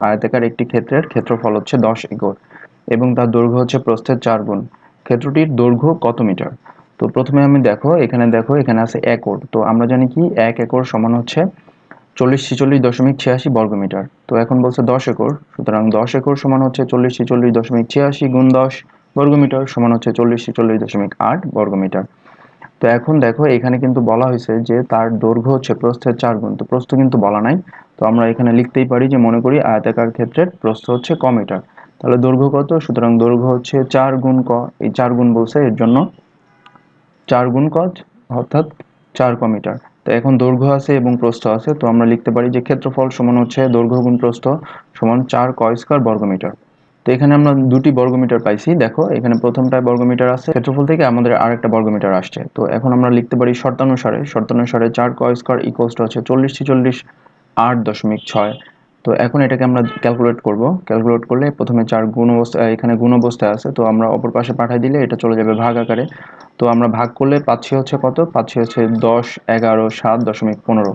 আয়তাকার একটি ক্ষেত্রের ক্ষেত্রফল হচ্ছে 10 একর এবং তার দৈর্ঘ্য হচ্ছে প্রস্থের 4 গুণ। ক্ষেত্রটির দৈর্ঘ্য কত মিটার? তো প্রথমে আমি এখানে আছে একর। তো আমরা জানি কি 1 একর সমান হচ্ছে 4046.86 বর্গমিটার। তো এখন বলছে 10 একর, সুতরাং 10 একর সমান হচ্ছে 4046.86 গুণ 10 বর্গমিটার সমান হচ্ছে 4046.8 বর্গমিটার। তো এখন দেখো এখানে কিন্তু বলা হয়েছে যে তার দৈর্ঘ্য হচ্ছে প্রস্থের 4 গুণ। তো প্রস্থ কিন্তু বলা নাই, তো আমরা এখানে লিখতেই পারি যে মনে করি আয়তাকার ক্ষেত্রের প্রস্থ হচ্ছে ক মিটার। তাহলে দৈর্ঘ্য কত? সুতরাং দৈর্ঘ্য হচ্ছে 4 গুণ ক। এই 4 গুণ বলছে, এর জন্য 4 গুণ ক অর্থাৎ 4 ক মিটার। তো এখন দৈর্ঘ্য আছে এবং প্রস্থ আছে, তো আমরা লিখতে পারি যে ক্ষেত্রফল সমান হচ্ছে দৈর্ঘ্য গুণ প্রস্থ সমান 4 ক স্কয়ার বর্গমিটার। তো এখানে আমরা দুটি বর্গমিটার পাইছি। দেখো এখানে প্রথমটায় বর্গমিটার আছে, ক্ষেত্রফল থেকে আমাদের আরেকটা বর্গমিটার আসছে। তো এখন আমরা লিখতে পারি শর্তানুসারে 4 ক স্কয়ার ইকুয়ালস টু হচ্ছে 4046.8.6। তো এখন এটাকে আমরা ক্যালকুলেট করব। ক্যালকুলেট করলে প্রথমে 4 গুণ অবস্থা, এখানে গুণ অবস্থায় আছে, তো আমরা অপর পাশে পাঠিয়ে দিলে এটা চলে যাবে ভাগ আকারে। তো আমরা ভাগ করলে পাচ্ছি হচ্ছে কত? পাচ্ছি হচ্ছে 10, 11, 7.15।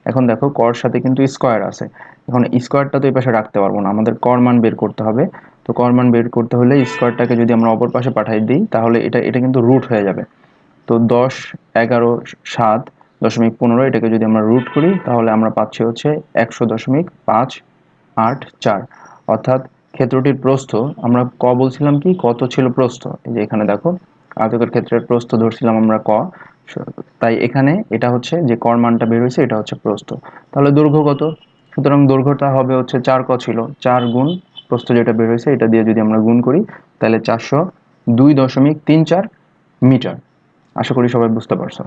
এখন দেখো কর সাথে কিন্তু স্কয়ার আছে। এখন স্কয়ারটা তো এই পাশে রাখতে পারবো না, আমাদের কর মান বের করতে হবে। তো কর মান বের করতে হলে স্কয়ারটাকে যদি আমরা অপর পাশে পাঠিয়ে দিই তাহলে এটা কিন্তু রুট হয়ে যাবে। তো 10, 11, 7.15 এটাকে যদি আমরা রুট করি তাহলে আমরা পাচ্ছি হচ্ছে 100.584। অর্থাৎ ক্ষেত্রটির প্রস্থ, আমরা ক বলছিলাম কি কত ছিল প্রস্থ, এই যে এখানে দেখো আয়তকার ক্ষেত্রের প্রস্থ ধরছিলাম আমরা ক, তাই এখানে এটা হচ্ছে যে কর মানটা বের হয়েছে এটা হচ্ছে প্রস্থ। তাহলে দৈর্ঘ্য কত? সুতরাং দৈর্ঘ্যটা হবে হচ্ছে 4 ক ছিল, 4 গুণ প্রস্থ যেটা বের হয়েছে এটা দিয়ে যদি আমরা গুণ করি তাহলে 402.34 মিটার। আশা করি সবাই বুঝতে পারছো।